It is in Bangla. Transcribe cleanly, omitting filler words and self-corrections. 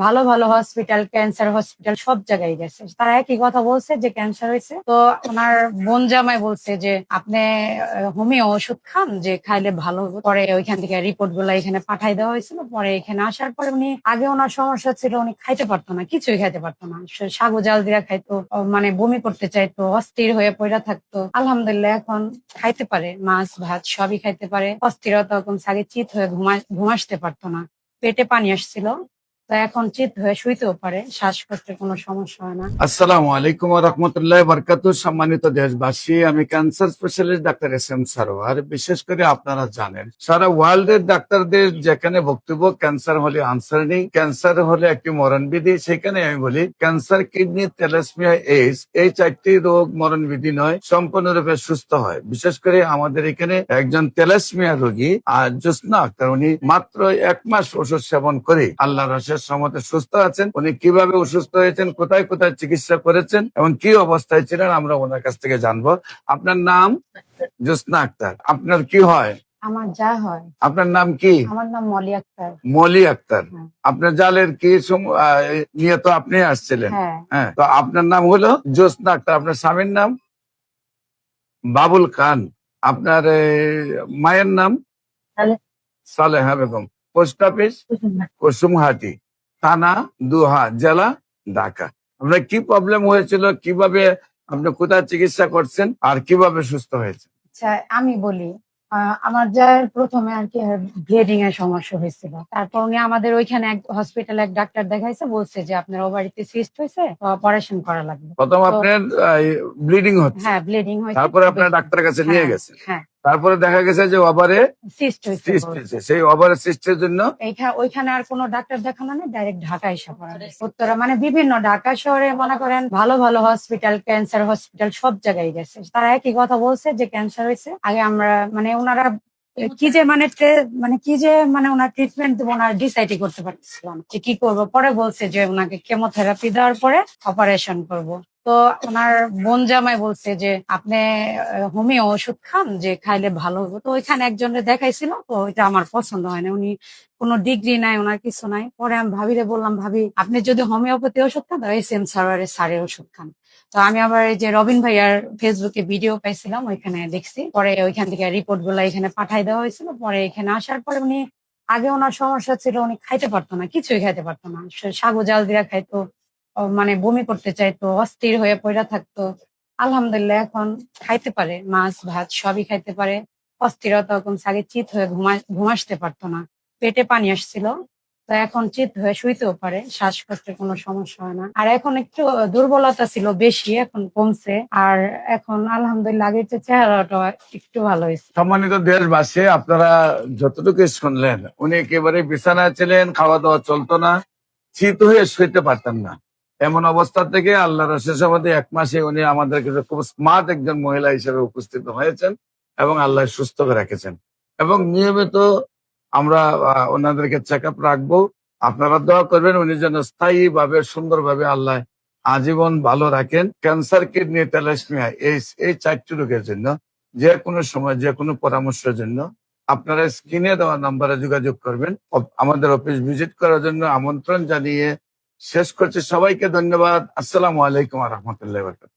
ভালো ভালো হসপিটাল, ক্যান্সার হসপিটাল সব জায়গায় গেছে। তারা একই কথা বলছে যে ক্যান্সার হয়েছে। তো ওনার বোন জামাই বলছে যে আপনি হোমিও ওষুধ খান, যে খাইলে ভালো হবে। পরে ওইখান থেকে রিপোর্ট গুলা এখানে পাঠাই দেওয়া হয়েছিল। পরে এখানে আসার পরে উনি, আগে ওনার সমস্যা ছিল উনি খাইতে পারতো না, কিছুই খাইতে পারতো না। সাগু জাল দিয়া খাইতো, মানে বমি করতে চাইতো, অস্থির হয়ে পড়া থাকতো। আলহামদুলিল্লাহ এখন খাইতে পারে, মাছ ভাত সবই খাইতে পারে। অস্থিরতা কমছে, আগে চিত হয়ে ঘুমাসতে পারতো না, পেটে পানি আসছিল। তো এখন চিত হয়ে শুইতেও পারে, শ্বাসকষ্টের কোনো সমস্যা হয় না। আসসালামু আলাইকুম ওয়া রাহমাতুল্লাহি ওয়া বারাকাতুহু। সম্মানিত দেশবাসী, আমি cancer specialist doctor SM. Sarwar. বিশেষ করে আপনারা জানেন সারা ওয়ার্ল্ডের ডাক্তারদের যেখানে বক্তব্য ক্যান্সার হলে আনসার নেই, ক্যান্সার হলে একটি মরণবিধি, সেখানে আমি বলি ক্যান্সার, কিডনি, থ্যালাসেমিয়া, এইডস এই 4টি রোগ মরণবিধি নয়, সম্পূর্ণরূপে সুস্থ হয়। বিশেষ করে আমাদের এখানে একজন থ্যালাসেমিয়া রোগী আর জোসনা আক্তার, উনি মাত্র 1 মাস ওষুধ সেবন করে আল্লাহর অশেষ রহমতে সুস্থ আছেন। উনি কিভাবে অসুস্থ হয়েছেন, কোথায় কোথায় চিকিৎসা করেছেন এবং কি অবস্থায় ছিলেন, আমরা ওনার কাছ থেকে জানবো। আপনার নাম? জোসনা আক্তার। আপনার কি হয়? আমার যা হয়। আপনার নাম কি? আমার নাম মলি আক্তার। মলি আক্তার। হ্যাঁ। আপনার জালের কি নিয়ে তো আপনি আসছিলেন? হ্যাঁ। হ্যাঁ, তো আপনার নাম হলো জোসনা আক্তার। আপনার স্বামীর নাম? বাবুল খান। আপনার মায়ের নাম? সালেহা বেগম। Post office? কুসুমহাটি, থানা দুহা, জেলা ঢাকা। আপনার কি প্রবলেম হয়েছিল, কিভাবে আপনি কোথায় চিকিৎসা করছেন আর কিভাবে সুস্থ হয়েছে? আচ্ছা, আমি বলি। আমার যার প্রথমে আর কি ব্লিডিং এর সমস্যা হয়েছিল। তারপর উনি আমাদের ওইখানে এক হসপিটালে এক ডাক্তার দেখাইছে, বলছে যে আপনার ওভারিতে সিস্ট হয়েছে, অপারেশন করা লাগবে। প্রথম তো আপনার ব্লিডিং হচ্ছে, হ্যাঁ, ব্লিডিং হয়েছে। তারপরে আপনার ডাক্তারের কাছে নিয়ে হ্যাঁ, গেছেন, হ্যাঁ, তারপরে দেখা গেছে যে ওভারে সিস্ট সিস্ট হয়েছে। হয়েছে। সেই ওভারে সিস্টের জন্য ওইখানে আর কোনো ডাক্তার দেখানো নেই, ডাইরেক্ট ঢাকা এসে পড়া হয়েছে। উত্তরা মানে বিভিন্ন ঢাকা শহরে মনে করেন ভালো ভালো হসপিটাল, ক্যান্সার হসপিটাল সব জায়গায় গেছে। তারা একই কথা বলছে যে ক্যান্সার হয়েছে। আগে আমরা মানে ওনারা কি যে মানে ওনার ট্রিটমেন্ট দেবো, ওনার ডিসাইডই করতে পারতেছিলাম যে কি করবো। পরে বলছে যে ওনাকে কেমোথেরাপি দেওয়ার পরে অপারেশন করব। তো ওনার বোন জামাই বলছে যে আপনি হোমিও ওষুধ খান, যে খাইলে ভালো হবে। তো ওইখানে একজনের দেখাইছিল, তো ওইটা আমার পছন্দ হয় না। উনি কোনো ডিগ্রি নাই, ওনার কিছু নাই। পরে আমি ভাবিরে বললাম, ভাবি আপনি যদি হোমিওপ্যাথি ওষুধ খান তাহলে এস.এম. সারোয়ারের স্যারের ওষুধ খান। তো আমি আবার এই যে রবিন ভাইয়ার ফেসবুকে ভিডিও পাইছিলাম, ওইখানে দেখছি। পরে ওইখান থেকে রিপোর্ট গুলা এখানে পাঠাই দেওয়া হয়েছিল। পরে এখানে আসার পরে উনি, আগে ওনার সমস্যা ছিল উনি খাইতে পারতো না, কিছুই খাইতে পারতো না। সাগু জাল দিয়া খাইতো, মানে বমি করতে চাইতো, অস্থির হয়ে পড়া থাকতো। আলহামদুলিল্লাহ এখন খাইতে পারে, মাছ ভাত সবই খাইতে পারে। অস্থিরতা কমছে, আগে চিত হয়ে ঘুমাসতে পারতো না, পেটে পানি আসছিল। তো এখন চিত হয়ে শুইতেও পারে, শ্বাসকষ্টের কোনো সমস্যা হয় না। আর এখন একটু দুর্বলতা ছিল বেশি, এখন কমছে। আর এখন আলহামদুলিল্লাহ আগের চেয়ে চেহারাটা একটু ভালো হয়েছে। সম্মানিত দেশবাসী, আপনারা যতটুকু শুনলেন, উনি একেবারে বিছানায় ছিলেন, খাওয়া দাওয়া চলতো না, শীত হয়ে শুইতে পারতেন না। এমন অবস্থা থেকে আল্লাহর শেষ অবধি 1 মাসে উনি আমাদের কাছে খুব স্মার্ট একজন মহিলা হিসেবে উপস্থিত হয়েছেন এবং আল্লাহ সুস্থ করে রেখেছেন। এবং নিয়মিত আমরা ওনাদেরকে চেক আপ রাখবো। আপনারা দোয়া করবেন উনি যেন স্থায়ী ভাবে, সুন্দরভাবে আল্লাহ আজীবন ভালো রাখেন। ক্যান্সার, কিডনি, থ্যালাসেমিয়া এই 4টি রোগের জন্য যে কোনো সময় যে কোনো পরামর্শের জন্য আপনারা স্ক্রিনে দেওয়া নাম্বারে যোগাযোগ করবেন। আমাদের অফিস ভিজিট করার জন্য আমন্ত্রণ জানিয়ে শেষ করছি। সবাইকে ধন্যবাদ। আসসালামু আলাইকুম ওয়া রাহমাতুল্লাহি ওয়া বারাকাতুহু।